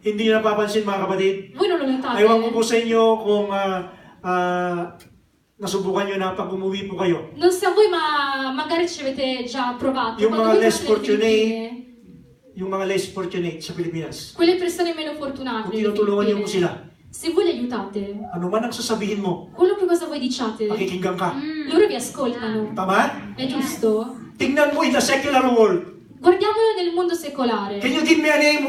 Hindi nyo napapansin mga kapatid. Voi non lo notate? Ewan ko po sa inyo kung nasubukan nyo na pag umuwi po kayo. Non so a voi, ma magari ci avete già provato. Yung Quando mga voi less siete nelle fortunate, Filippine, yung mga less fortunate sa Pilipinas. quelle persone meno fortunate, Kung nelle tinutulungan nyo po Filippine, sila, se voi li aiutate, ano man ang sasabihin mo, qualunque cosa voi diciate, pakikinggan ka. loro vi ascoltano. Tama? È giusto? Tingnan mo in the secular world. Guardiamolo nel mondo secolare. Can you give me a name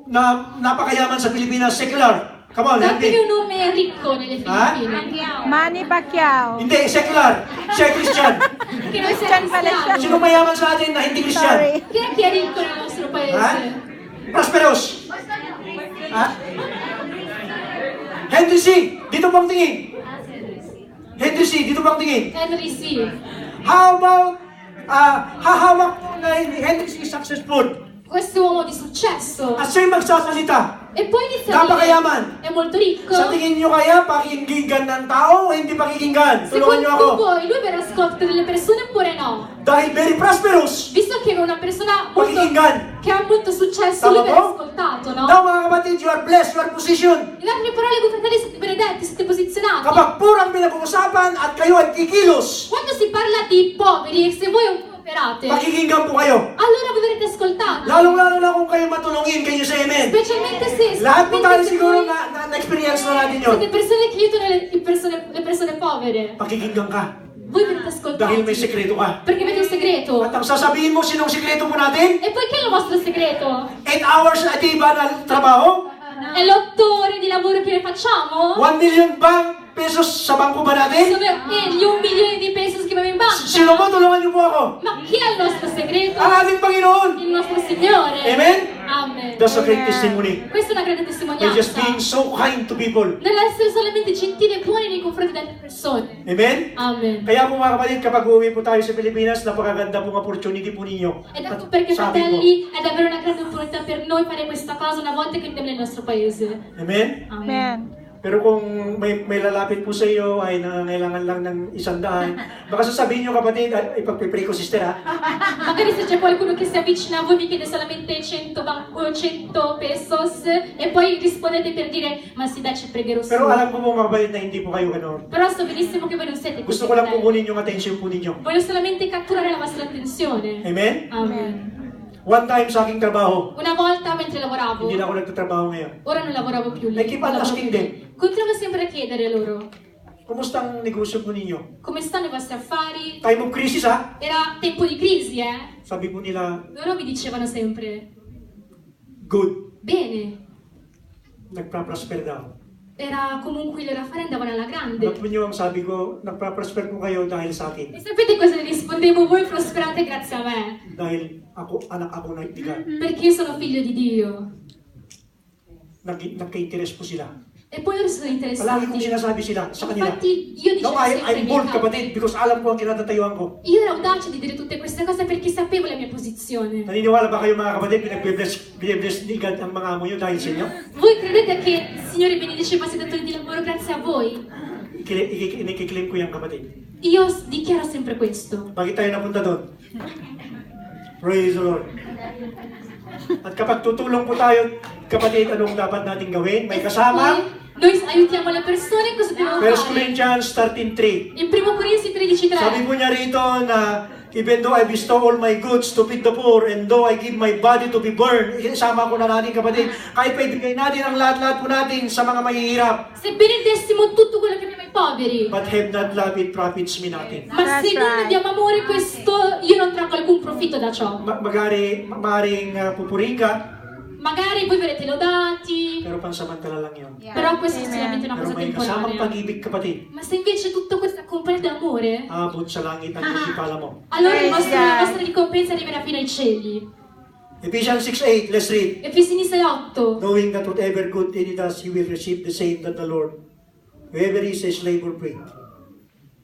na napakayaman sa Pilipinas? Secular. Come on, help Datemi me. un nome ricco nelle Ah? Filippine. Manny Pacquiao. Hindi, secular. Siya ay Christian. Che non sia Christian pala siya. cristiano. Sino mayaman sa atin na hindi Christian? Sorry. Chi è ricco nel nostro Ha? paese? Prosperous. Ha? Henry C. Dito bang tingin? Henry C. Dito bang tingin? Henry C. How about hahawak mo na Henry C. successful? Questo uomo di successo. At siya'y magsasalita. E poi inizia a Napakayaman. dire, è molto ricco. Sa tingin nyo kaya pakikinggan ng tao o hindi pakikinggan? Tulungan nyo ako. Secondo voi lui verrà ascoltato delle persone oppure no? Dahil very prosperous. Visto che è una persona molto, Pakikinggan. che ha molto successo, Tama lui verrà po? ascoltato, no? Now mga kapatid, you are blessed, you are positioned. In altre parole, voi fratelli siete benedetti, siete posizionati. Kapag purang pinag-uusapan at kayo ay kikilos, Quando si parla di poveri e se voi operate, pakikinggan po kayo. allora voi verrete ascoltati. Lalong-lalo na kung kayo matulungin, kayo sa amen. Specialmente se, Lahat po tayo specialmente se siguro voi na-experience na natin yun. siete persone che aiutano le persone povere. Pakikinggan ka. Voi verrete ascoltati. Dahil may sekreto ka. Perché avete un segreto. At ang sasabihin mo, sinong sekreto po natin? E poi che è il vostro segreto? 8 hours a day ba na trabaho? È l'8 ore di lavoro che facciamo? 1 million ba pesos sa bangko ba natin? Sono gli 1 milione di pesos che abbiamo in banca? Sino po? Tulungan niyo po ako. Ma chi è il nostro segreto? Ang ating Panginoon. Il nostro Signore. Amen? Amen. That's a great testimony. Questa è una grande By just testimonianza. being so kind to people. Nell'essere solamente gentili e buoni nei confronti delle persone. Amen? Amen. Kaya po mga kapatid, kapag uuwi po tayo sa Pilipinas, napakaganda pong opportunity po ninyo. Ed ecco At perché, sabi ko, fratelli, è davvero una grande opportunità per noi fare questa cosa una volta che andiamo nel nostro paese. Amen? Amen. Pero kung may lalapit po sa iyo ay nangangailangan lang ng 100, baka sasabihin nyo kapatid, ay ipagpipray ko sister ha. Magari se c'è qualcuno che si avvicina a voi vi chiede solamente 100 pesos e poi rispondete per dire ma sì dai ci pregherò su. Pero alam ko po mga kapatid na hindi po kayo ganoon. Però so benissimo che voi non siete così. Gusto ko lang po fratelli. kunin yung attention po ninyo. Voglio solamente catturare la vostra attenzione. Amen? Amen. One time sa aking trabaho, Una volta mentre lavoravo, hindi na ako nagtatrabaho ngayon. ora non lavoravo più lì. I keep on asking them. Continuavo sempre a chiedere loro Kumusta ang negosyo po ninyo? come stanno i vostri affari. Time of crisis ha? Era tempo di crisi, Sabi po nila, Loro mi dicevano sempre good. bene. Nagpa-prosper daw. Era comunque i loro affari andavano alla grande. Alam po niyo ang sabi ko, nagpa-prosper po kayo dahil sa akin. E sapete cosa ne rispondevo? Voi prosperate grazie a me, Dahil anak ako na ibigan. perché io sono figlio di Dio. Nagka-interest po sila. E poi loro sono Palagi interessati. kong sinasabi sila sa kanila. Infatti io No, dicevo sempre ai I'm miei bold capi. kapatid because alam ko ang kinatatayuan ko. Io ero audace di dire tutte queste cose perché sapevo la mia posizione. Naniniwala ba kayo mga kapatid, pinag-bless ni God ang mga amo nyo dahil sa inyo? Voi credete che il Signore benedice i vostri datori di lavoro grazie a voi? Inikiklaim ko yan kapatid. Io dichiaro sempre questo. Bakit tayo napunta doon? Praise the Lord. At kapag tutulong po tayo, kapatid, anong dapat natin gawin? May kasama. Noi aiutiamo le persone, cosa dobbiamo 1 fare? Corinthians 13:3. In 1 Corinzi 13:3. Sabi po niya rito na even though I bestow all my goods to feed the poor and though I give my body to be burned, isama ko na natin kapatid, kahit pa ibigay natin ang lahat-lahat po natin sa mga mahihirap, Sebbene dessimo tutto quello che abbiamo ai poveri, but have not love, it profits me nothing. ma se That's non right. abbiamo amore, questo io non traggo alcun profitto da ciò. Maring pupurihin ka, Magari voi verrete lodati, pero pansamantala lang yun. però questo è Amen. solamente una Pero cosa may kasamang temporanea. pag-ibig kapatid, Ma se invece tutto questo è accompagnato d'amore, aabot sa langit ang pagkipala mo. allora Praise la God. vostra ricompensa arriverà fino ai cieli. Ephesians 6:8, let's read. Efesini 6:8. Knowing that whatever good any does, he will receive the same that the Lord. Whoever is a slave or free.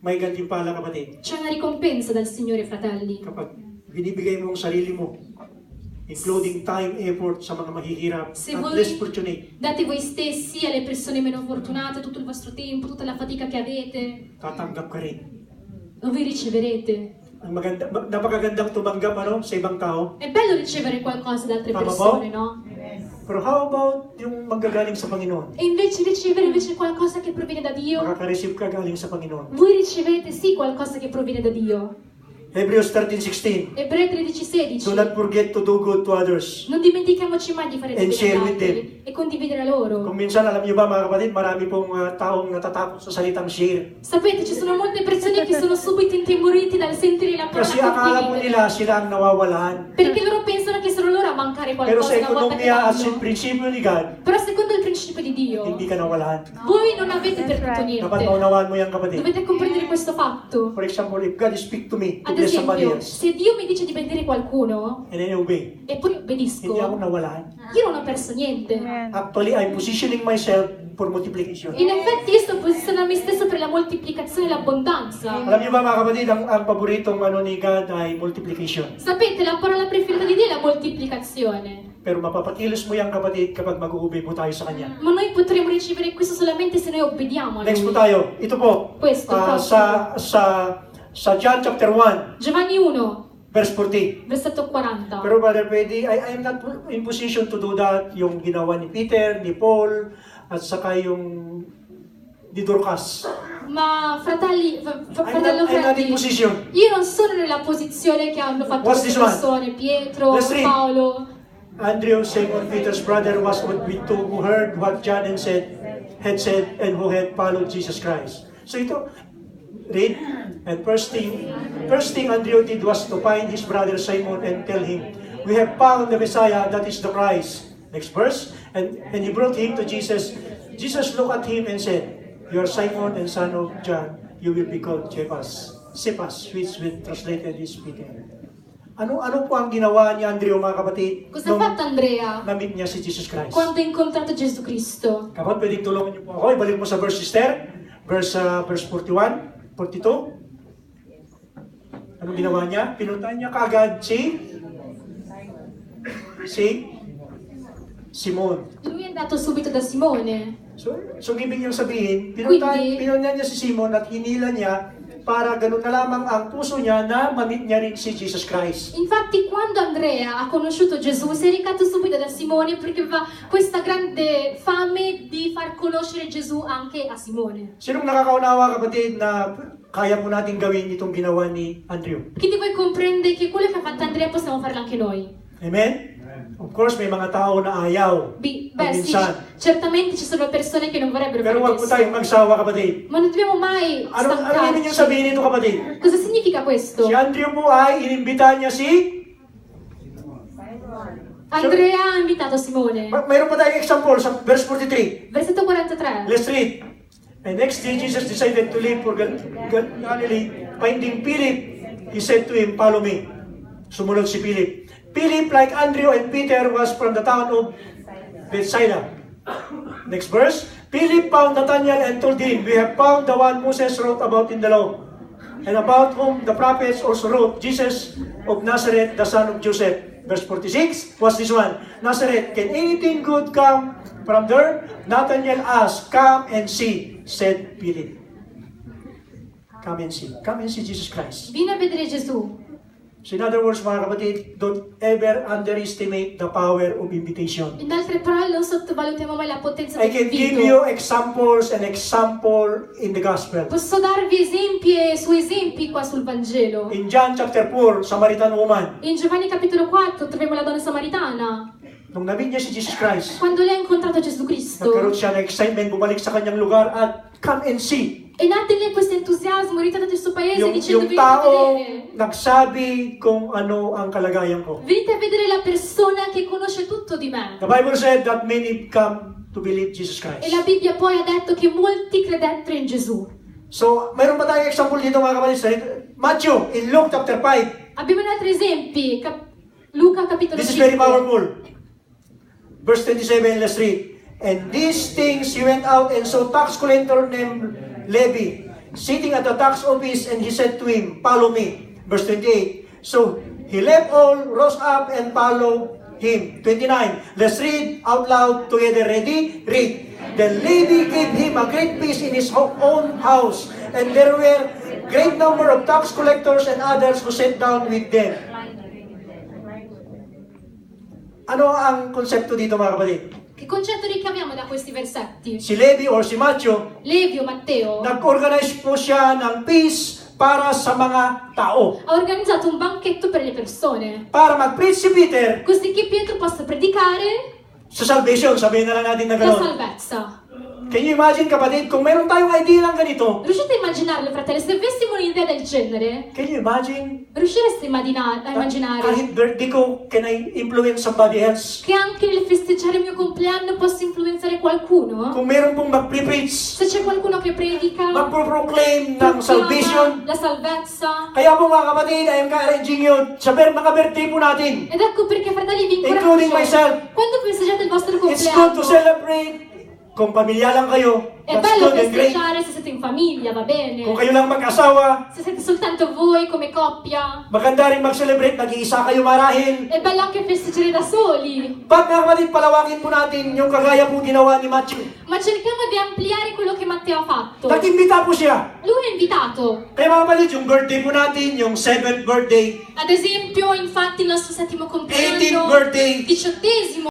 May gantimpala kapatid. C'è una ricompensa dal Signore, fratelli. Kapag binibigay mo ang sarili mo, including time, effort sa mga mahihirap Se at voi less fortunate, date voi stessi alle persone meno fortunate tutto il vostro tempo, tutta la fatica che avete, tatanggap ka rin. voi riceverete. Ang napakagandang tumanggap sa ibang tao. È bello ricevere qualcosa da altre Tama po? persone, no? Pero how about yung manggagaling sa Panginoon? E invece ricevere invece qualcosa che proviene da Dio, Makaka-receive ka galing sa Panginoon. voi ricevete sì qualcosa che proviene da Dio. Hebrews 13:16. Ebrei 13:16. Do not forget to do good to others. Non dimentichiamoci mai di fare del And bene share agli with altri e condividere loro. Kung minsan, alam niyo ba mga kapatid, marami pong taong natatakot sa salitang share. Sapete, ci sono molte persone che sono subito intimoriti dal sentire la Kasi parola akala po condividere. nila sila ang nawawalan. Perché loro pensano che sono loro a mancare Pero sa qualcosa una volta che ekonomiya at sa vanno. prinsipyo ni God, Però secondo il principio di Dio, hindi ka nawalan. voi non avete perduto Dapat niente. maunawaan mo yan, kapatid. Dovete comprendere questo fatto. For example, if God speak to me to Ad bless somebody esempio, else, se Dio mi dice di benedire qualcuno and then I obey, e poi obbedisco, hindi ako nawalan. io non ho perso niente. Actually, I'm positioning myself for multiplication. In effetti io sto posizionando me stesso per la moltiplicazione e l'abbondanza. Alam niyo ba mga kapatid, ang paboritong ni God ay multiplication. Sapete, la parola preferita di Dio è la moltiplicazione. Pero mapapakilos mo yan, kapatid, kapag mag-uubay po tayo sa Kanya. Ma noi potremo ricevere questo solamente se noi obbediamo a Next po Lui. tayo. Ito po. Questo, Sa John chapter 1, Giovanni 1, verse 40. versetto 40. Pero Brother Freddy, I am not in position to do that. Yung ginawa ni Peter, ni Paul, at saka yung ni Dorcas. Ma fratelli, fratello I'm not in Freddy, position. io non sono nella posizione che hanno fatto What's queste this one? persone, Pietro, Let's read. Paolo. Andrew, Simon Peter's brother, was with two who heard what John had said, and who had followed Jesus Christ. So ito, read. And first thing Andrew did was to find his brother Simon and tell him, "We have found the Messiah, that is the Christ." Next verse. And he brought him to Jesus. Jesus looked at him and said, "You are Simon and son of John. You will be called Cephas, which when translated is Peter." Ano po ang ginawa ni Andrew, mga kapatid, Cosa ha fatto Andrea na-meet niya si Jesus Christ? quando ha incontrato Gesù Cristo? Kapag pwedeng tulungan niyo po ako, ibalik mo sa verse, sister. Verse 41, 42. Anong ginawa niya? Pinuntahan niya kaagad si Simon. Lui è andato subito da Simone. So ibig niyang sabihin, Quindi- pinuntahan niya si Simon at hinila niya para ganun na lamang ang puso niya na ma-meet niya rin si Jesus Christ. Infatti quando Andrea ha conosciuto Gesù si è recato subito da Simone perché aveva questa grande fame di far conoscere Gesù anche a Simone. Sinong nakakaunawa, kapatid, na kaya po natin gawin itong ginawa ni Andrew? Chi di voi comprende che quello che ha fatto Andrea possiamo farlo anche noi? Amen? Of course, may mga tao na ayaw. Beh, sì, Minsan. certamente ci sono persone che non vorrebbero Pero fare wag po tayong questo. magsawa, kapatid. Ma non dobbiamo mai Ano ibig niyang sabihin stancarci. nito, kapatid? Cosa significa questo? Si Andrew po ay inimbitahan niya si... Andrea ha invitato Simone. Mayroon pa tayong example sa verse 43. Versetto 43. Let's read. And next day, Jesus decided to leave for Galilee. Finding Philip, he said to him, "Follow me." Sumunod si Philip. Philip, like Andrew and Peter, was from the town of Bethsaida. Next verse. Philip found Nathanael and told him, "We have found the one Moses wrote about in the law, and about whom the prophets also wrote, Jesus of Nazareth, the son of Joseph." Verse 46, what's this one? Nazareth, can anything good come from there? Nathanael asked, "Come and see," said Philip. Come and see. Come and see Jesus Christ. Vieni a vedere Gesù. So in other words, mga kapatid, don't ever underestimate the power of invitation. In altre parole, non sottovalutiamo mai la potenza I can give dell'invito. you examples in the gospel. Posso darvi esempi e su esempi qua sul Vangelo. In John chapter 4, Samaritan woman, In Giovanni capitolo 4 troviamo la donna samaritana. nung na-meet niya si Jesus Christ, Quando lei ha incontrato Gesù nagkaroon Cristo siya ng excitement, bumalik sa kanyang lugar at come and see. è nato in lei questo entusiasmo, ritornato nel suo paese dicendo Yung venite a tao vedere. nagsabi kung ano ang kalagayan ko. Venite a vedere la persona che conosce tutto di me. The Bible said that many come to believe Jesus Christ. E la Bibbia poi ha detto che molti credettero in Gesù. So, mayroon pa tayong example dito, mga kapatid, sa Matthew, in Luke chapter 5. Abbiamo altri esempi. Luca capitolo This is 5. very powerful. Verse 27, let's read. And these things he went out and saw tax collector named Levi sitting at the tax office, and he said to him, "Follow me." Verse 28. So he left all, rose up, and followed him. 29. Let's read out loud together. Ready? Read. Then Levi gave him a great feast in his own house, and there were great number of tax collectors and others who sat down with them. Ano ang konsepto dito mga kapatid? Che concetto ricaviamo da questi versetti? Si Levi or si Matthew, Levio, Matteo, nag-organize po siya ng feast para sa mga tao. ha organizzato un banchetto per le persone, Para mag-preach si Peter così che Pietro possa predicare sa salvation, sabihin na lang natin na la gano'n. salvezza. Can you imagine kapatid, kung meron tayong idea ng ganito, Riuscite a immaginarlo, fratelli? Se avessimo un'idea del genere, can you imagine? riuscireste a immaginare Kahit birthday ko, can I influence somebody else? che anche nel festeggiare il mio compleanno posso influenzare qualcuno? Kung meron pong mag-preach, Se c'è qualcuno che predica, mag-proclaim ng proclama salvation, la salvezza. kaya po mga kapatid, I am encouraging you sa mga birthday po natin. Ed ecco perché, fratelli, vi Including incoraggio. myself. Quando festeggiate il vostro It's good to compleanno, celebrate. Kung pamilya lang kayo, è that's bello good and great. festeggiare se siete in famiglia, va Kung bene. kayo lang mag-asawa, Se siete soltanto voi come coppia, maganda rin mag-celebrate, nag-iisa kayo marahil. è bello anche festeggiare da soli. Pag mga kapatid, palawagin po natin yung kagaya po ginawa ni Matthew. Ma cerchiamo di ampliare quello che Matteo ha fatto. Nag-imbita po siya. Lui è invitato. Kaya mga kapatid, yung birthday po natin, yung 7th birthday, Ad esempio, infatti, il nostro settimo 18th compleanno, birthday, 18esimo